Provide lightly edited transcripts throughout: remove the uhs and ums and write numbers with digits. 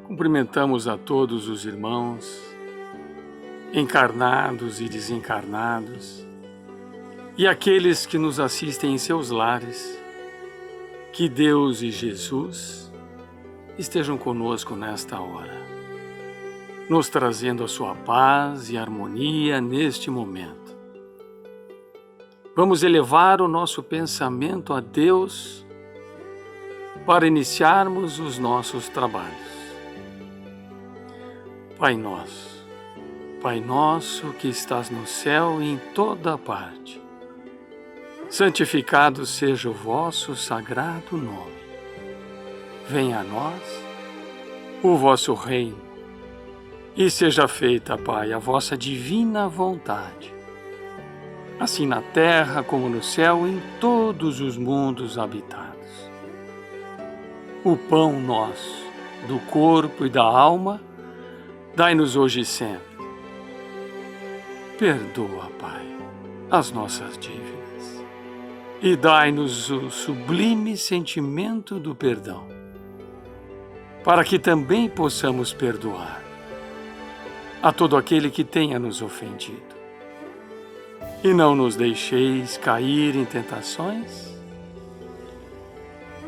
Cumprimentamos a todos os irmãos, encarnados e desencarnados, e aqueles que nos assistem em seus lares. Que Deus e Jesus estejam conosco nesta hora, nos trazendo a sua paz e harmonia neste momento. Vamos elevar o nosso pensamento a Deus para iniciarmos os nossos trabalhos. Pai nosso que estás no céu e em toda parte, santificado seja o vosso sagrado nome. Venha a nós o vosso reino e seja feita, Pai, a vossa divina vontade, assim na terra como no céu e em todos os mundos habitados. O pão nosso, do corpo e da alma, dai-nos hoje e sempre. Perdoa, Pai, as nossas dívidas e dai-nos o sublime sentimento do perdão, para que também possamos perdoar a todo aquele que tenha nos ofendido. E não nos deixeis cair em tentações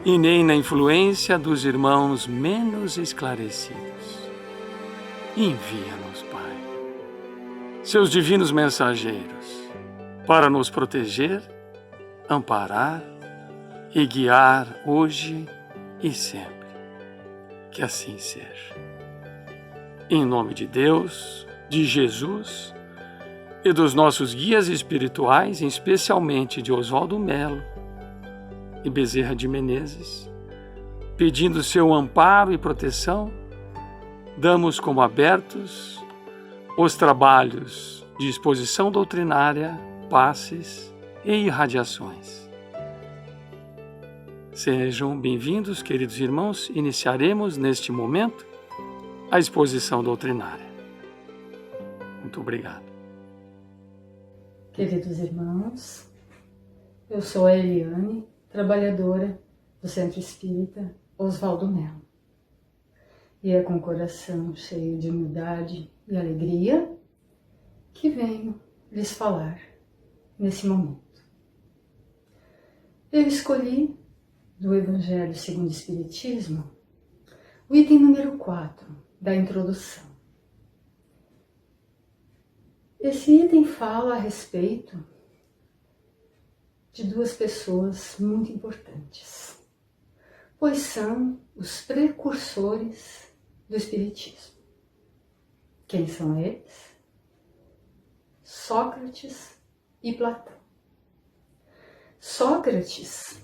e nem na influência dos irmãos menos esclarecidos. Envia-nos, Pai, seus divinos mensageiros, para nos proteger, amparar e guiar hoje e sempre. Que assim seja. Em nome de Deus, de Jesus e dos nossos guias espirituais, especialmente de Oswaldo Melo e Bezerra de Menezes, pedindo seu amparo e proteção, damos como abertos os trabalhos de exposição doutrinária, passes e irradiações. Sejam bem-vindos, queridos irmãos. Iniciaremos neste momento a exposição doutrinária. Muito obrigado. Queridos irmãos, eu sou a Eliane, trabalhadora do Centro Espírita Oswaldo Melo. E é com o coração cheio de humildade e alegria que venho lhes falar nesse momento. Eu escolhi do Evangelho segundo o Espiritismo o item número 4 da introdução. Esse item fala a respeito de duas pessoas muito importantes, pois são os precursores do Espiritismo. Quem são eles? Sócrates e Platão. Sócrates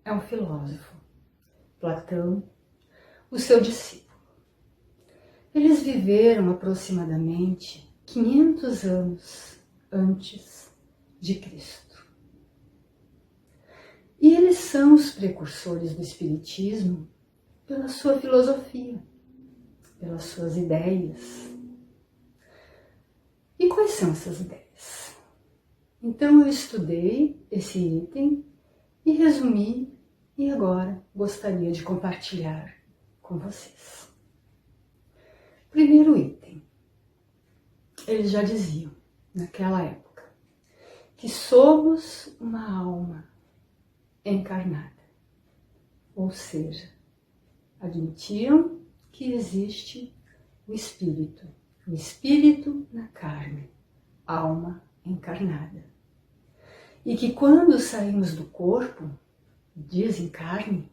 é um filósofo, Platão, o seu discípulo. Eles viveram aproximadamente 500 anos antes de Cristo. E eles são os precursores do Espiritismo pela sua filosofia, pelas suas ideias. E quais são essas ideias? Então eu estudei esse item e resumi, e agora gostaria de compartilhar com vocês. Primeiro item. Eles já diziam, naquela época, que somos uma alma encarnada. Ou seja, admitiam que existe o espírito na carne, alma encarnada. E que quando saímos do corpo, desencarne,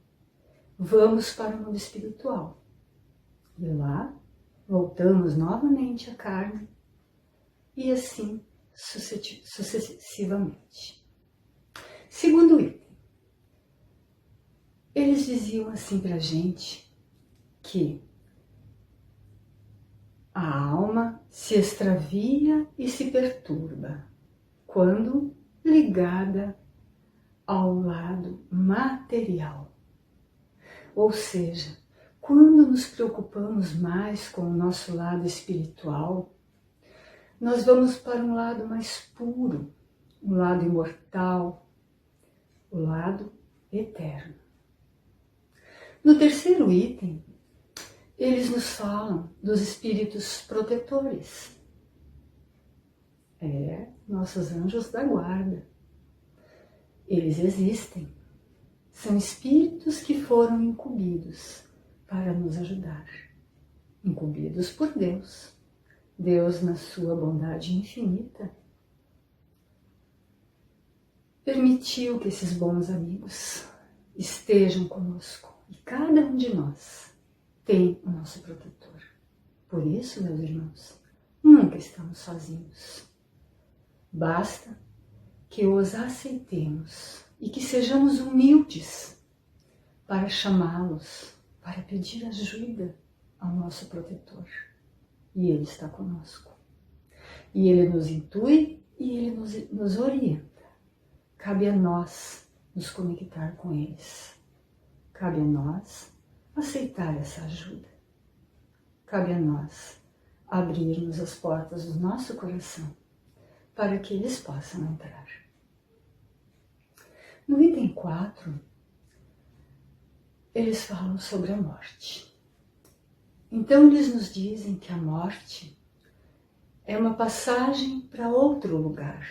vamos para o mundo espiritual. E lá voltamos novamente à carne e assim sucessivamente. Segundo item, eles diziam assim para a gente que a alma se extravia e se perturba quando ligada ao lado material. Ou seja, quando nos preocupamos mais com o nosso lado espiritual, nós vamos para um lado mais puro, um lado imortal, o lado eterno. No terceiro item, eles nos falam dos espíritos protetores. Nossos anjos da guarda. Eles existem. São espíritos que foram incumbidos para nos ajudar. Incumbidos por Deus. Deus, na sua bondade infinita, permitiu que esses bons amigos estejam conosco. E cada um de nós tem o nosso protetor. Por isso, meus irmãos, nunca estamos sozinhos. Basta que os aceitemos e que sejamos humildes para chamá-los, para pedir ajuda ao nosso protetor. E Ele está conosco. E Ele nos intui e Ele nos orienta. Cabe a nós nos conectar com eles. Cabe a nós aceitar essa ajuda. Cabe a nós abrirmos as portas do nosso coração para que eles possam entrar. No item 4, eles falam sobre a morte. Então eles nos dizem que a morte é uma passagem para outro lugar.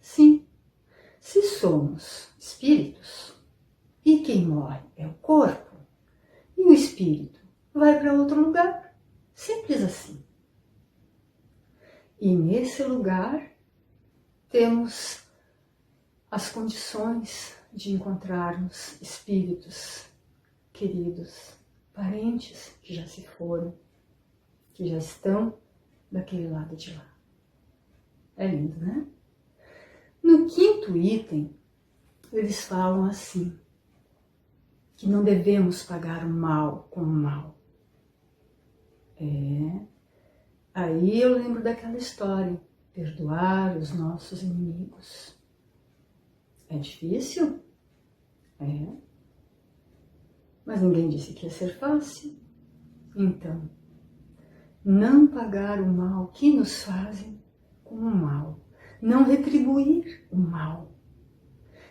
Sim, se somos espíritos e quem morre é o corpo e o espírito vai para outro lugar, simples assim. E nesse lugar temos as condições de encontrarmos espíritos queridos, parentes que já se foram, que já estão daquele lado de lá. É lindo, né? No 5º item, eles falam assim, que não devemos pagar o mal com o mal. Aí eu lembro daquela história, perdoar os nossos inimigos. É difícil? Mas ninguém disse que ia ser fácil. Então, não pagar o mal que nos fazem com o mal. Não retribuir o mal.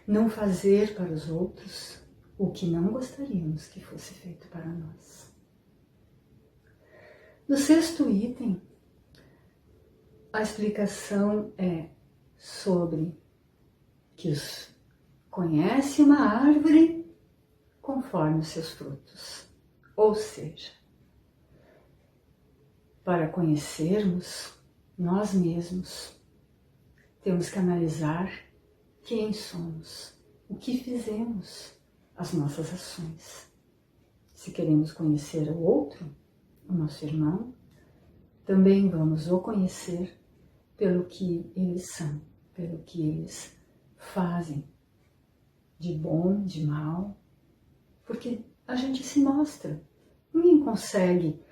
Não fazer para os outros o que não gostaríamos que fosse feito para nós. No 6º item, a explicação é sobre que conhece uma árvore conforme os seus frutos. Ou seja, para conhecermos nós mesmos, temos que analisar quem somos, o que fizemos, as nossas ações. Se queremos conhecer o outro, o nosso irmão, também vamos o conhecer pelo que eles são, pelo que eles fazem, de bom, de mal, porque a gente se mostra. Ninguém consegue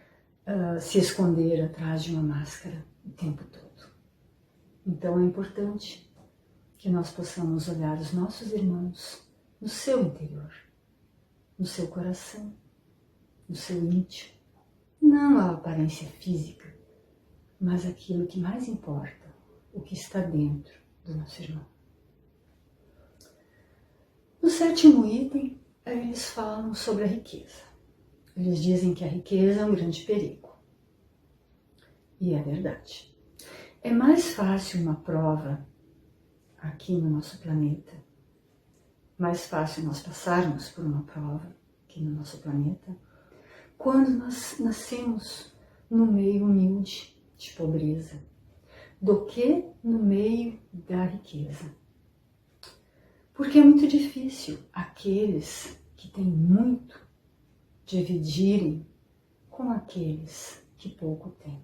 se esconder atrás de uma máscara o tempo todo. Então é importante que nós possamos olhar os nossos irmãos no seu interior, no seu coração, no seu íntimo. Não a aparência física, mas aquilo que mais importa, o que está dentro do nosso irmão. No 7º item, eles falam sobre a riqueza. Eles dizem que a riqueza é um grande perigo. E é verdade. É mais fácil uma prova aqui no nosso planeta, mais fácil nós passarmos por uma prova aqui no nosso planeta, quando nós nascemos no meio humilde de pobreza, do que no meio da riqueza. Porque é muito difícil aqueles que têm muito dividirem com aqueles que pouco têm.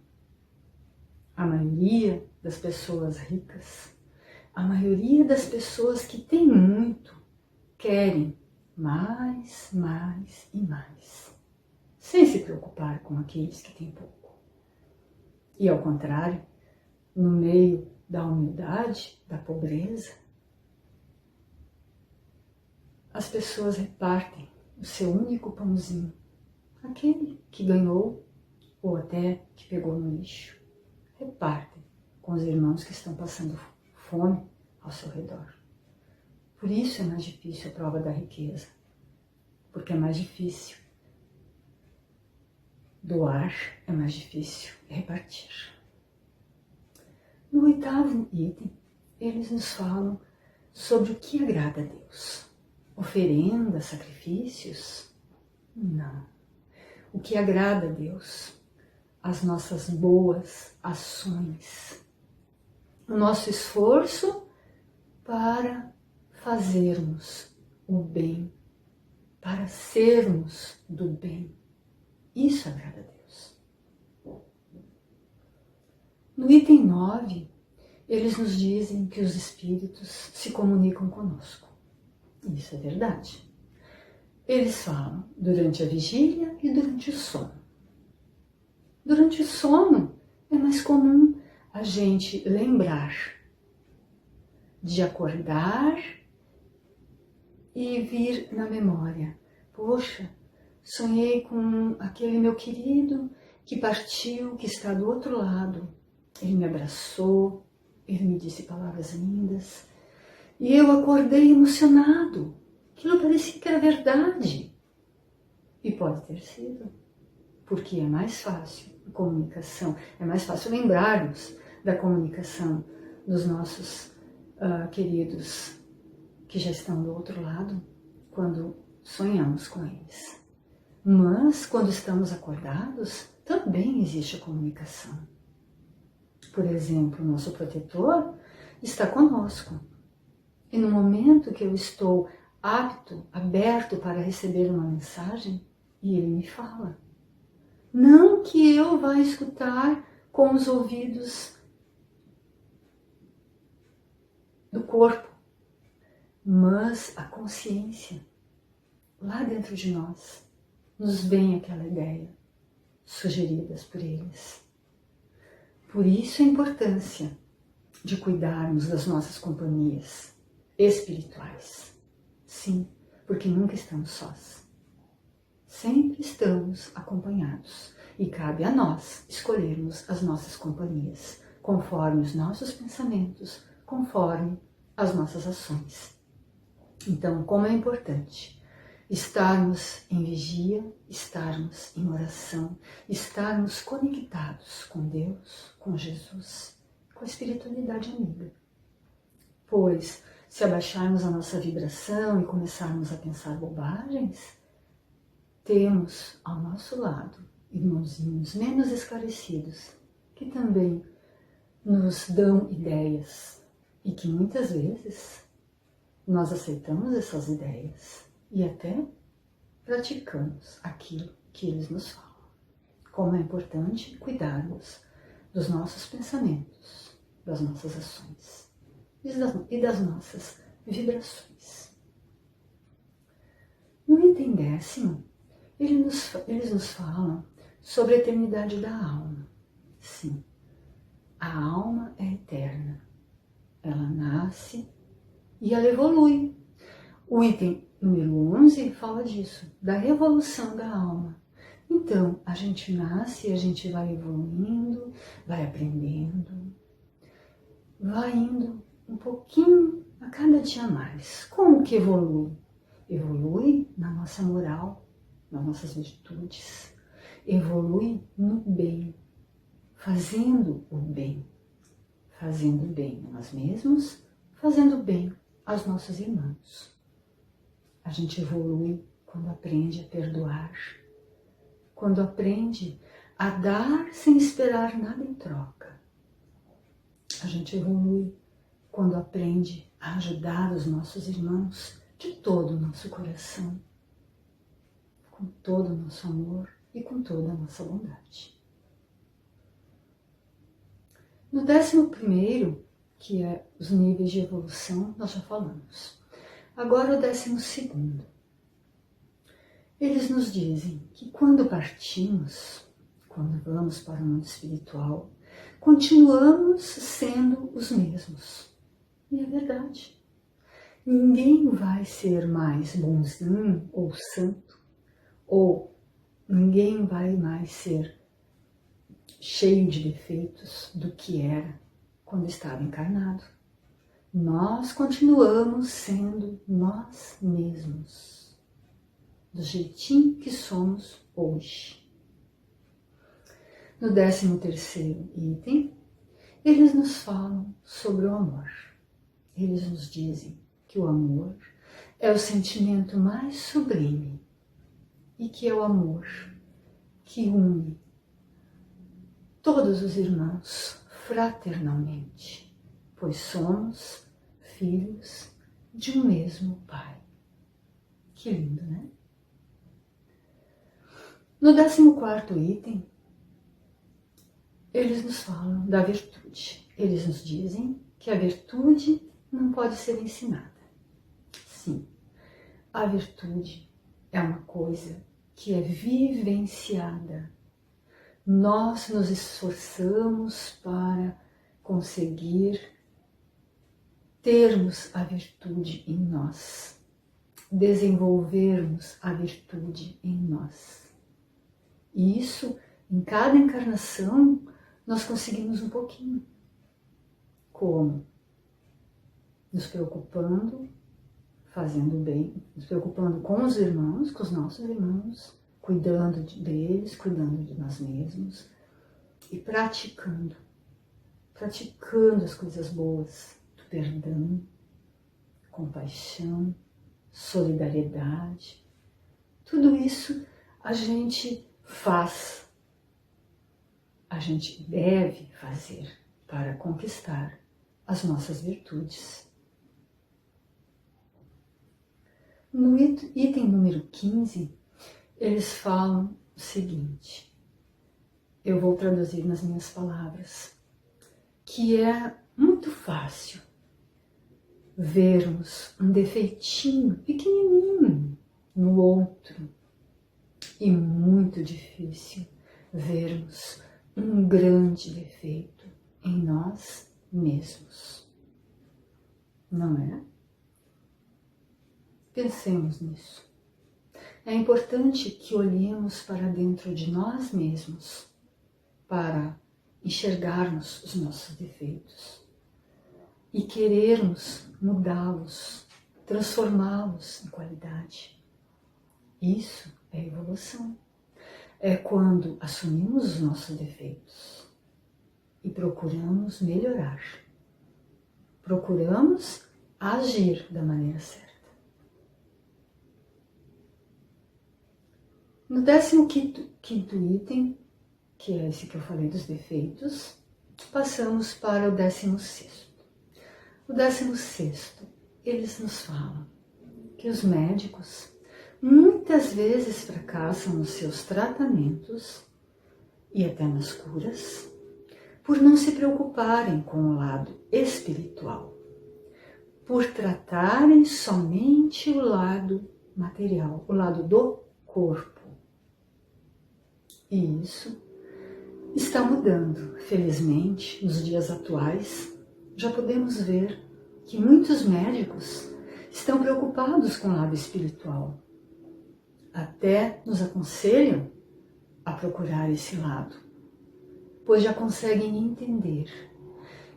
A maioria das pessoas ricas, a maioria das pessoas que têm muito, querem mais, mais e mais, sem se preocupar com aqueles que têm pouco. E ao contrário, no meio da humildade, da pobreza, as pessoas repartem o seu único pãozinho, aquele que ganhou ou até que pegou no lixo. Repartem com os irmãos que estão passando fome ao seu redor. Por isso é mais difícil a prova da riqueza, porque é mais difícil Doar é mais difícil, repartir. No 8º item, eles nos falam sobre o que agrada a Deus. Oferendas, sacrifícios? Não. O que agrada a Deus? As nossas boas ações. O nosso esforço para fazermos o bem, para sermos do bem. Isso agrada a Deus. No item 9, eles nos dizem que os espíritos se comunicam conosco. Isso é verdade. Eles falam durante a vigília e durante o sono. Durante o sono é mais comum a gente lembrar de acordar e vir na memória. Poxa, sonhei com aquele meu querido que partiu, que está do outro lado. Ele me abraçou, ele me disse palavras lindas. E eu acordei emocionado. Aquilo parecia que era verdade. E pode ter sido. Porque é mais fácil a comunicação, é mais fácil lembrarmos da comunicação dos nossos queridos que já estão do outro lado quando sonhamos com eles. Mas quando estamos acordados, também existe a comunicação. Por exemplo, o nosso protetor está conosco. E no momento que eu estou apto, aberto para receber uma mensagem, e ele me fala. Não que eu vá escutar com os ouvidos do corpo, mas a consciência, lá dentro de nós, nos vem aquela ideia, sugeridas por eles. Por isso a importância de cuidarmos das nossas companhias espirituais. Sim, porque nunca estamos sós. Sempre estamos acompanhados e cabe a nós escolhermos as nossas companhias, conforme os nossos pensamentos, conforme as nossas ações. Então, como é importante estarmos em vigia, estarmos em oração, estarmos conectados com Deus, com Jesus, com a espiritualidade amiga. Pois, se abaixarmos a nossa vibração e começarmos a pensar bobagens, temos ao nosso lado irmãozinhos menos esclarecidos, que também nos dão ideias e que muitas vezes nós aceitamos essas ideias e até praticamos aquilo que eles nos falam. Como é importante cuidarmos dos nossos pensamentos, das nossas ações e das nossas vibrações. No item 10º, eles nos falam sobre a eternidade da alma. Sim, a alma é eterna. Ela nasce e ela evolui. O item número 11 fala disso, da evolução da alma. Então, a gente nasce e a gente vai evoluindo, vai aprendendo, vai indo um pouquinho a cada dia mais. Como que evolui? Evolui na nossa moral, nas nossas virtudes. Evolui no bem, fazendo o bem. Fazendo bem a nós mesmos, fazendo bem aos nossos irmãos. A gente evolui quando aprende a perdoar, quando aprende a dar sem esperar nada em troca. A gente evolui quando aprende a ajudar os nossos irmãos de todo o nosso coração, com todo o nosso amor e com toda a nossa bondade. No 11º, que é os níveis de evolução, nós já falamos. Agora o 12º. Eles nos dizem que quando partimos, quando vamos para o mundo espiritual, continuamos sendo os mesmos. E é verdade. Ninguém vai ser mais bonzinho ou santo, ou ninguém vai mais ser cheio de defeitos do que era quando estava encarnado. Nós continuamos sendo nós mesmos, do jeitinho que somos hoje. No 13º item, eles nos falam sobre o amor. Eles nos dizem que o amor é o sentimento mais sublime e que é o amor que une todos os irmãos fraternalmente, pois somos filhos de um mesmo Pai. Que lindo, né? No 14º item, eles nos falam da virtude. Eles nos dizem que a virtude não pode ser ensinada. Sim, a virtude é uma coisa que é vivenciada. Nós nos esforçamos para conseguir termos a virtude em nós, desenvolvermos a virtude em nós. E isso, em cada encarnação, nós conseguimos um pouquinho. Como? Nos preocupando, fazendo bem, nos preocupando com os irmãos, com os nossos irmãos, cuidando deles, cuidando de nós mesmos e praticando as coisas boas do perdão, compaixão, solidariedade. Tudo isso a gente faz, a gente deve fazer para conquistar as nossas virtudes. No item número 15, eles falam o seguinte, eu vou traduzir nas minhas palavras, que é muito fácil vermos um defeitinho pequenininho no outro e muito difícil vermos um grande defeito em nós mesmos. Não é? Pensemos nisso. É importante que olhemos para dentro de nós mesmos para enxergarmos os nossos defeitos e querermos mudá-los, transformá-los em qualidade. Isso é evolução. É quando assumimos os nossos defeitos e procuramos melhorar. Procuramos agir da maneira certa. No 15º item, que é esse que eu falei dos defeitos, passamos para o 16º. O 16º, eles nos falam que os médicos muitas vezes fracassam nos seus tratamentos e até nas curas por não se preocuparem com o lado espiritual, por tratarem somente o lado material, o lado do corpo. E isso está mudando, felizmente, nos dias atuais. Já podemos ver que muitos médicos estão preocupados com o lado espiritual. Até nos aconselham a procurar esse lado, pois já conseguem entender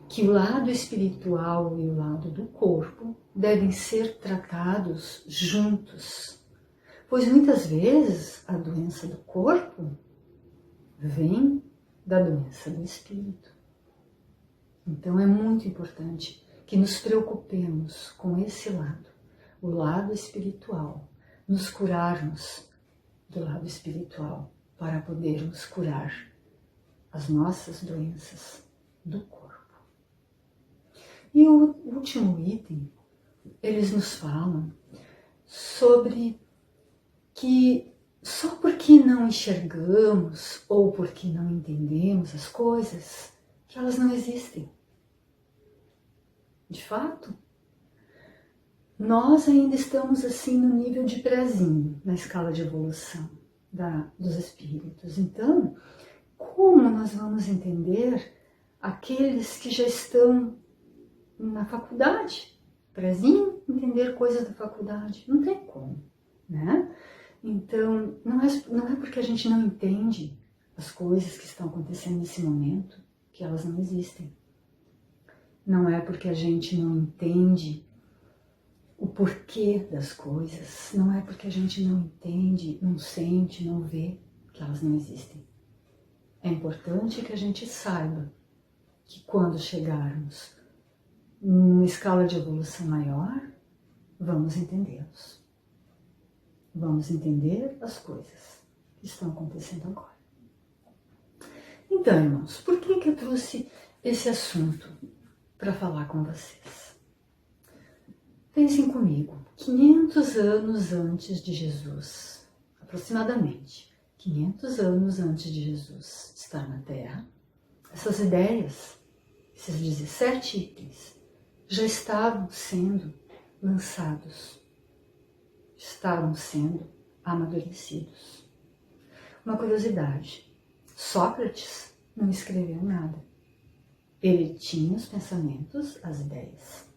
que o lado espiritual e o lado do corpo devem ser tratados juntos, pois muitas vezes a doença do corpo vem da doença do espírito. Então é muito importante que nos preocupemos com esse lado, o lado espiritual, nos curarmos do lado espiritual para podermos curar as nossas doenças do corpo. E o último item, eles nos falam sobre que só porque não enxergamos ou porque não entendemos as coisas, que elas não existem. De fato, nós ainda estamos assim no nível de prézinho, na escala de evolução dos espíritos. Então, como nós vamos entender aqueles que já estão na faculdade? Prézinho, entender coisas da faculdade? Não tem como, né? Então, não é porque a gente não entende as coisas que estão acontecendo nesse momento que elas não existem. Não é porque a gente não entende o porquê das coisas, não é porque a gente não entende, não sente, não vê que elas não existem. é importante que a gente saiba que quando chegarmos numa escala de evolução maior, vamos entendê-los. Vamos entender as coisas que estão acontecendo agora. Então, irmãos, por que eu trouxe esse assunto para falar com vocês? Pensem comigo, 500 anos antes de Jesus, aproximadamente 500 anos antes de Jesus estar na Terra, essas ideias, esses 17 itens, já estavam sendo lançados, estavam sendo amadurecidos. Uma curiosidade, Sócrates não escreveu nada. Ele tinha os pensamentos, as ideias,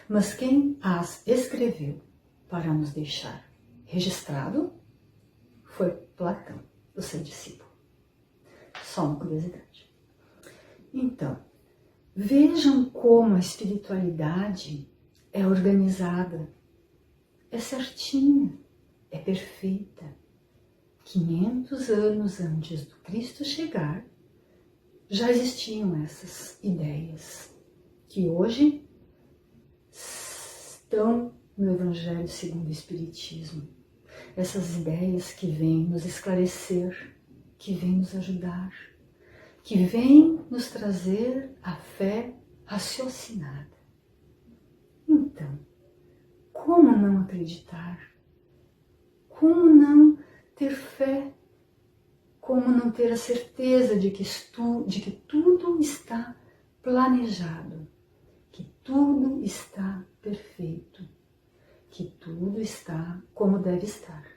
mas quem as escreveu para nos deixar registrado foi Platão, o seu discípulo. Só uma curiosidade. Então, vejam como a espiritualidade é organizada, é certinha, é perfeita. 500 anos antes do Cristo chegar, já existiam essas ideias que hoje estão no Evangelho segundo o Espiritismo. Essas ideias que vêm nos esclarecer, que vêm nos ajudar, que vêm nos trazer a fé raciocinada. Então, como não acreditar? Como não ter fé? Como não ter a certeza de que tudo está planejado, que tudo está perfeito, que tudo está como deve estar?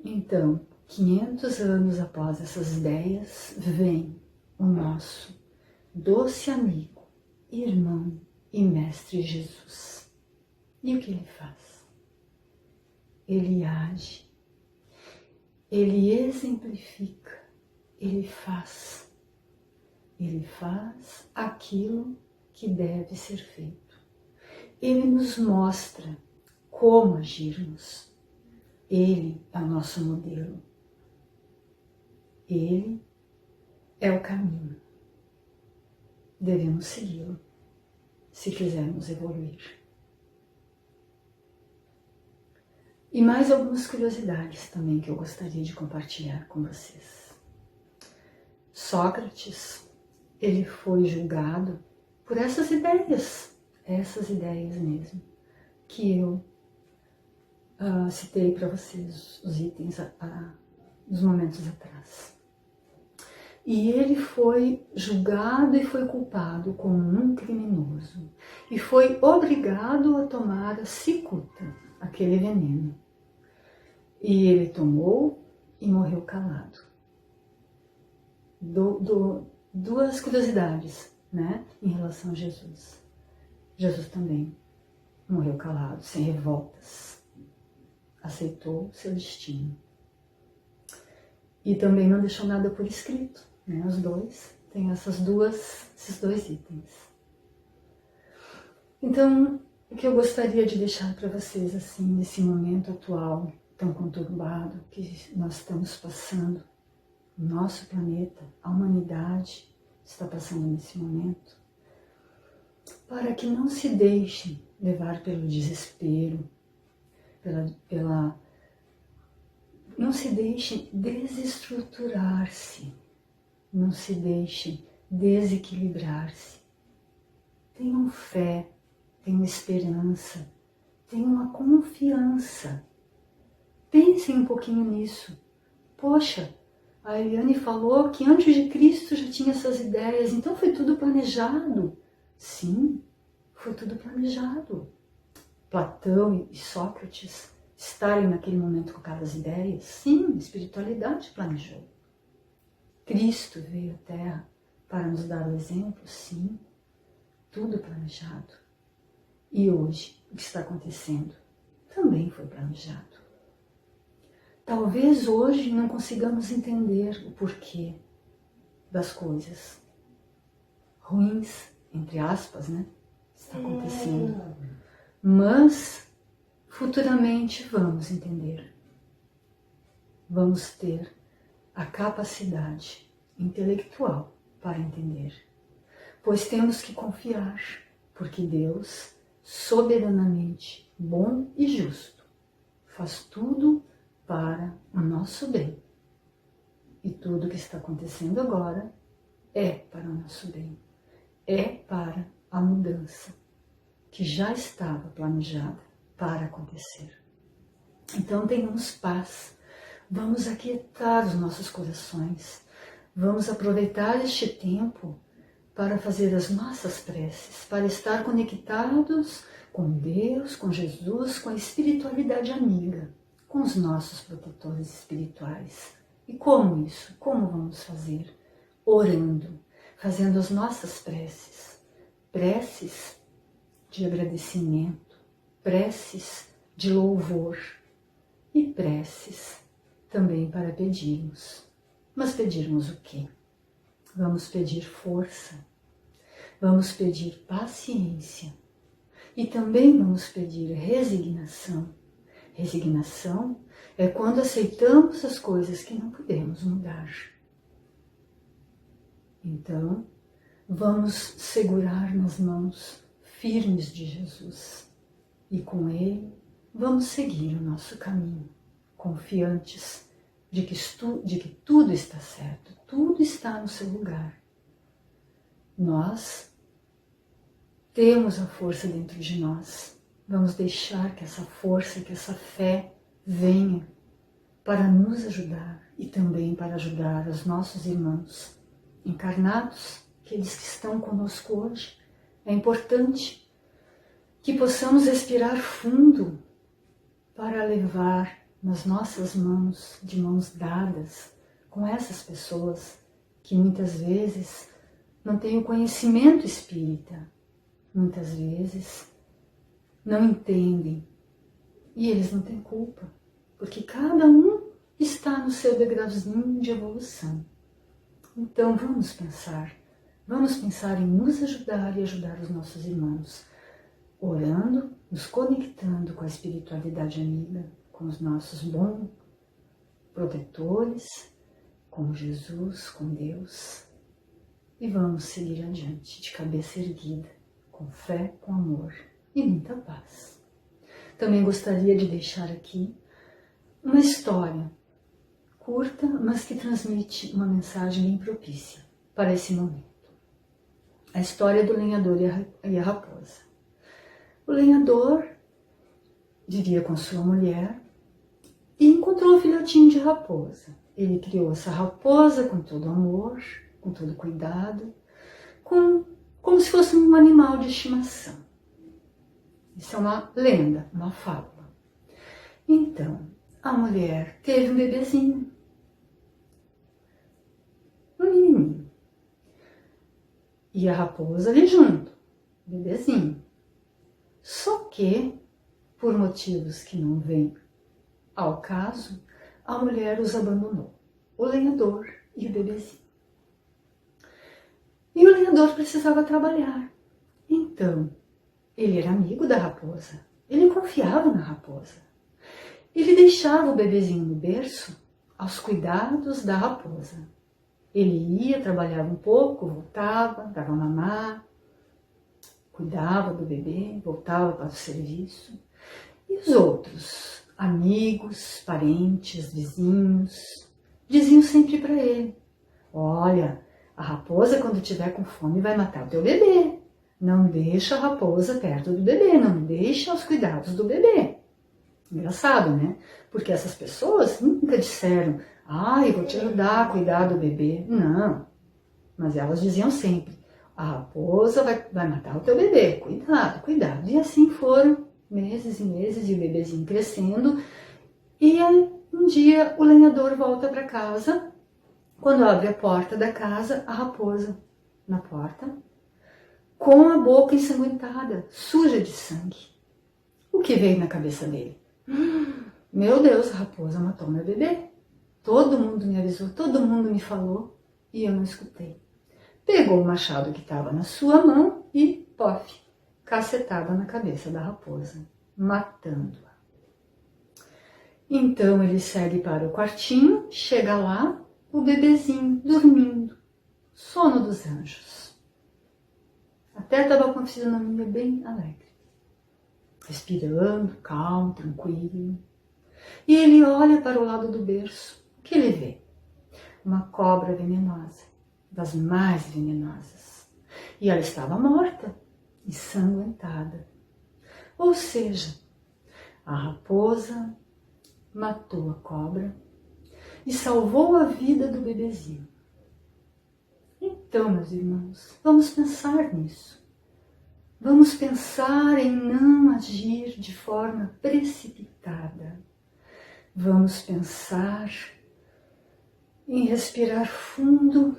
Então, 500 anos após essas ideias, vem o nosso doce amigo, irmão e mestre Jesus. E o que ele faz? Ele age, ele exemplifica, ele faz aquilo que deve ser feito. Ele nos mostra como agirmos. Ele é o nosso modelo. Ele é o caminho. Devemos segui-lo se quisermos evoluir. E mais algumas curiosidades também que eu gostaria de compartilhar com vocês. Sócrates, ele foi julgado por essas ideias mesmo, que eu citei para vocês, os itens dos momentos atrás. E ele foi julgado e foi culpado como um criminoso. E foi obrigado a tomar a cicuta, aquele veneno. E ele tomou e morreu calado. Duas curiosidades, né, em relação a Jesus. Jesus também morreu calado, sem revoltas. Aceitou seu destino. E também não deixou nada por escrito, né? Os dois têm esses dois itens. Então, o que eu gostaria de deixar para vocês, assim, nesse momento atual tão conturbado que nós estamos passando, o nosso planeta, a humanidade está passando nesse momento, para que não se deixem levar pelo desespero, não se deixem desestruturar-se, não se deixem desequilibrar-se. Tenham fé, tenham esperança, tenham uma confiança. Pensem um pouquinho nisso. Poxa, a Eliane falou que antes de Cristo já tinha essas ideias, então foi tudo planejado. Sim, foi tudo planejado. Platão e Sócrates estarem naquele momento com aquelas ideias, sim, a espiritualidade planejou. Cristo veio à Terra para nos dar o exemplo, sim, tudo planejado. E hoje, o que está acontecendo também foi planejado. Talvez hoje não consigamos entender o porquê das coisas ruins, entre aspas, né, está acontecendo. Mas futuramente vamos entender. Vamos ter a capacidade intelectual para entender, pois temos que confiar, porque Deus, soberanamente bom e justo, faz tudo para o nosso bem. E tudo que está acontecendo agora é para o nosso bem, é para a mudança que já estava planejada para acontecer. Então tenhamos paz, vamos aquietar os nossos corações, vamos aproveitar este tempo para fazer as nossas preces, para estar conectados com Deus, com Jesus, com a espiritualidade amiga, com os nossos protetores espirituais. E como isso? Como vamos fazer? Orando, fazendo as nossas preces, preces de agradecimento, preces de louvor e preces também para pedirmos. Mas pedirmos o quê? Vamos pedir força, vamos pedir paciência e também vamos pedir resignação. Resignação é quando aceitamos as coisas que não podemos mudar. Então, vamos segurar nas mãos firmes de Jesus e com Ele vamos seguir o nosso caminho, confiantes de que tudo está certo, tudo está no seu lugar. Nós temos a força dentro de nós. Vamos deixar que essa força, que essa fé venha para nos ajudar e também para ajudar os nossos irmãos encarnados, aqueles que estão conosco hoje. É importante que possamos respirar fundo para levar nas nossas mãos, de mãos dadas, com essas pessoas que muitas vezes não têm o conhecimento espírita, muitas vezes não entendem e eles não têm culpa, porque cada um está no seu degrauzinho de evolução. Então vamos pensar em nos ajudar e ajudar os nossos irmãos, orando, nos conectando com a espiritualidade amiga, com os nossos bons protetores, com Jesus, com Deus, e vamos seguir adiante de cabeça erguida, com fé, com amor e muita paz. Também gostaria de deixar aqui uma história curta, mas que transmite uma mensagem bem propícia para esse momento. A história do lenhador e a raposa. O lenhador vivia com sua mulher e encontrou um filhotinho de raposa. Ele criou essa raposa com todo amor, com todo cuidado, como se fosse um animal de estimação. Isso é uma lenda, uma fábula. Então, a mulher teve um bebezinho, um menininho, e a raposa ali junto, bebezinho. Só que, por motivos que não vêm ao caso, a mulher os abandonou, o lenhador e o bebezinho. E o lenhador precisava trabalhar. Então, ele era amigo da raposa, ele confiava na raposa. Ele deixava o bebezinho no berço aos cuidados da raposa. Ele ia, trabalhava um pouco, voltava, dava mamar, cuidava do bebê, voltava para o serviço. E os outros, amigos, parentes, vizinhos, diziam sempre para ele: olha, a raposa quando estiver com fome vai matar o teu bebê. Não deixa a raposa perto do bebê, não deixa aos cuidados do bebê. Engraçado, né? Porque essas pessoas nunca disseram: eu vou te ajudar a cuidar do bebê. Não. Mas elas diziam sempre: a raposa vai matar o teu bebê. Cuidado, cuidado. E assim foram meses e meses, e o bebezinho crescendo. E aí, um dia o lenhador volta para casa. Quando abre a porta da casa, a raposa na porta, com a boca ensanguentada, suja de sangue. O que veio na cabeça dele? Meu Deus, a raposa matou meu bebê. Todo mundo me avisou, todo mundo me falou e eu não escutei. Pegou o machado que estava na sua mão e, pof, cacetada na cabeça da raposa, matando-a. Então ele segue para o quartinho, chega lá, o bebezinho dormindo, sono dos anjos. Até estava com a fisionomia bem alegre, respirando, calmo, tranquilo. E ele olha para o lado do berço. O que ele vê? Uma cobra venenosa, das mais venenosas. E ela estava morta, ensanguentada. Ou seja, a raposa matou a cobra e salvou a vida do bebezinho. Então, meus irmãos, vamos pensar nisso. Vamos pensar em não agir de forma precipitada. Vamos pensar em respirar fundo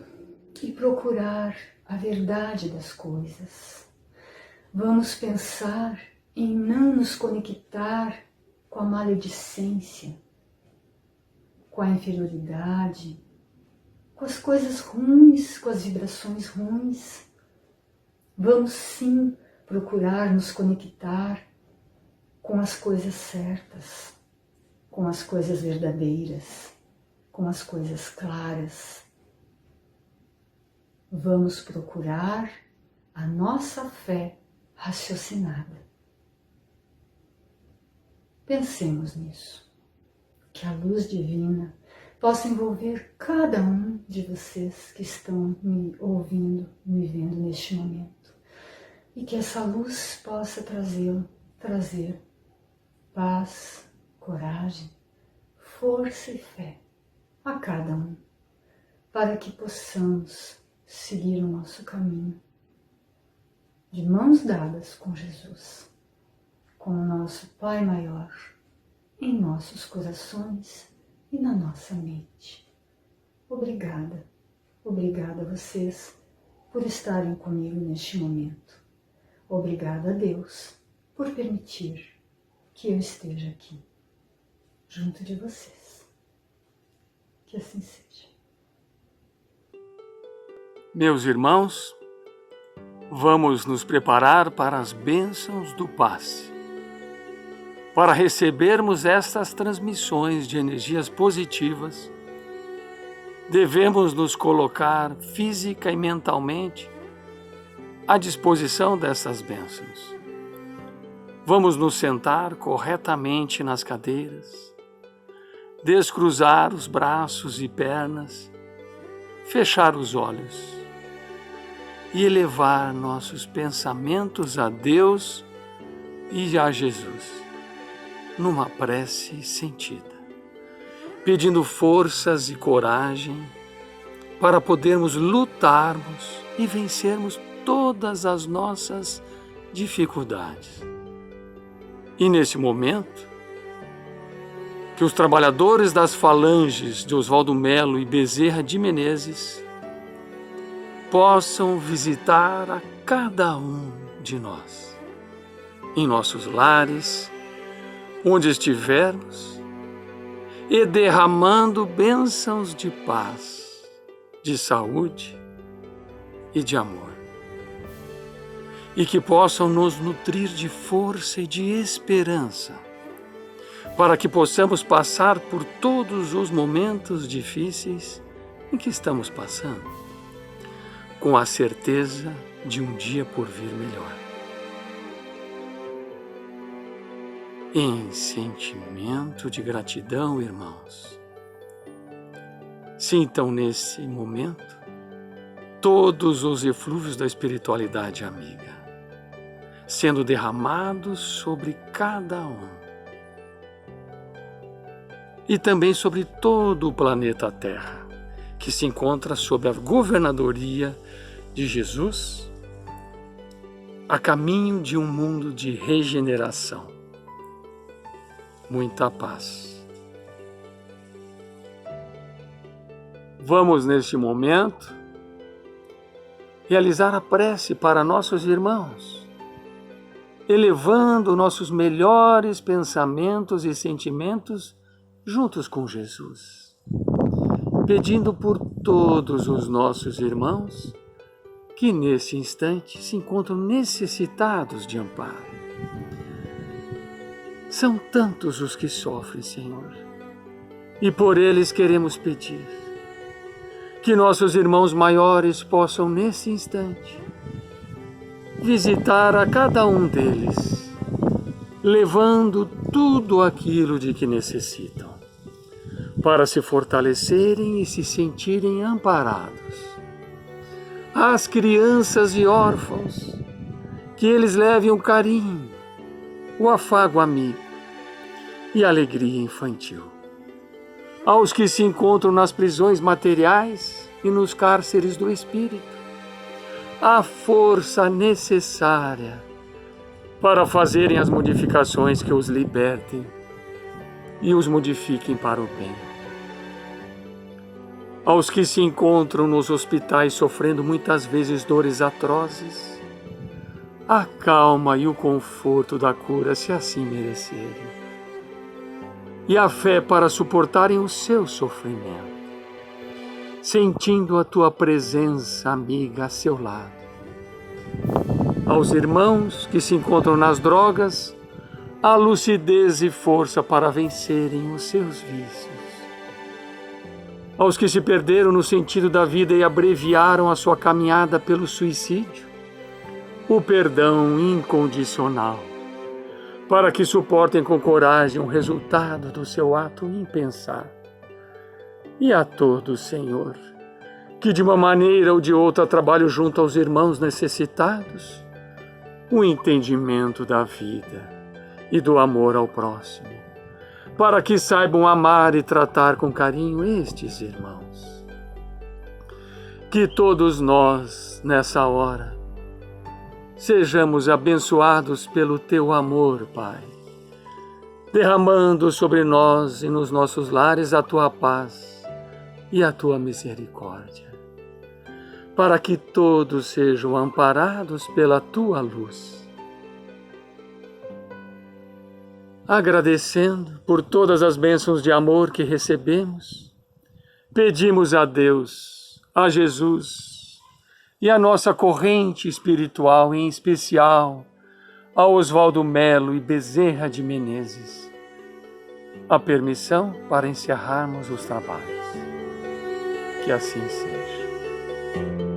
e procurar a verdade das coisas. Vamos pensar em não nos conectar com a maledicência, com a inferioridade, com as coisas ruins, com as vibrações ruins. Vamos sim procurar nos conectar com as coisas certas, com as coisas verdadeiras, com as coisas claras. Vamos procurar a nossa fé raciocinada. Pensemos nisso, que a luz divina possa envolver cada um de vocês que estão me ouvindo, me vendo neste momento. E que essa luz possa trazer paz, coragem, força e fé a cada um, para que possamos seguir o nosso caminho de mãos dadas com Jesus, com o nosso Pai Maior em nossos corações e na nossa mente. Obrigada, obrigada a vocês por estarem comigo neste momento. Obrigada a Deus por permitir que eu esteja aqui, junto de vocês. Que assim seja. Meus irmãos, vamos nos preparar para as bênçãos do passe. Para recebermos estas transmissões de energias positivas, devemos nos colocar física e mentalmente à disposição dessas bênçãos. Vamos nos sentar corretamente nas cadeiras, descruzar os braços e pernas, fechar os olhos e elevar nossos pensamentos a Deus e a Jesus, numa prece sentida, pedindo forças e coragem para podermos lutarmos e vencermos todas as nossas dificuldades. E nesse momento, que os trabalhadores das falanges de Oswaldo Melo e Bezerra de Menezes possam visitar a cada um de nós, em nossos lares, onde estivermos, e derramando bênçãos de paz, de saúde e de amor. E que possam nos nutrir de força e de esperança, para que possamos passar por todos os momentos difíceis em que estamos passando, com a certeza de um dia por vir melhor. Em sentimento de gratidão, irmãos, sintam nesse momento todos os eflúvios da espiritualidade amiga, sendo derramados sobre cada um e também sobre todo o planeta Terra, que se encontra sob a governadoria de Jesus, a caminho de um mundo de regeneração. Muita paz. Vamos, neste momento, realizar a prece para nossos irmãos, elevando nossos melhores pensamentos e sentimentos juntos com Jesus, pedindo por todos os nossos irmãos que nesse instante se encontram necessitados de amparo. São tantos os que sofrem, Senhor, e por eles queremos pedir que nossos irmãos maiores possam, nesse instante, visitar a cada um deles, levando tudo aquilo de que necessitam, para se fortalecerem e se sentirem amparados. Às crianças e órfãos, que eles levem o carinho, o afago amigo e a alegria infantil. Aos que se encontram nas prisões materiais e nos cárceres do espírito, a força necessária para fazerem as modificações que os libertem e os modifiquem para o bem. Aos que se encontram nos hospitais sofrendo muitas vezes dores atrozes, a calma e o conforto da cura, se assim merecerem, e a fé para suportarem o seu sofrimento, sentindo a tua presença amiga a seu lado. Aos irmãos que se encontram nas drogas, a lucidez e força para vencerem os seus vícios. Aos que se perderam no sentido da vida e abreviaram a sua caminhada pelo suicídio, o perdão incondicional, para que suportem com coragem o resultado do seu ato impensado. E a todos, Senhor, que de uma maneira ou de outra trabalham junto aos irmãos necessitados, o entendimento da vida e do amor ao próximo, para que saibam amar e tratar com carinho estes irmãos. Que todos nós, nessa hora, sejamos abençoados pelo Teu amor, Pai, derramando sobre nós e nos nossos lares a Tua paz e a Tua misericórdia, para que todos sejam amparados pela Tua luz. Agradecendo por todas as bênçãos de amor que recebemos, pedimos a Deus, a Jesus e a nossa corrente espiritual, em especial a Oswaldo Melo e Bezerra de Menezes, a permissão para encerrarmos os trabalhos. Que assim seja.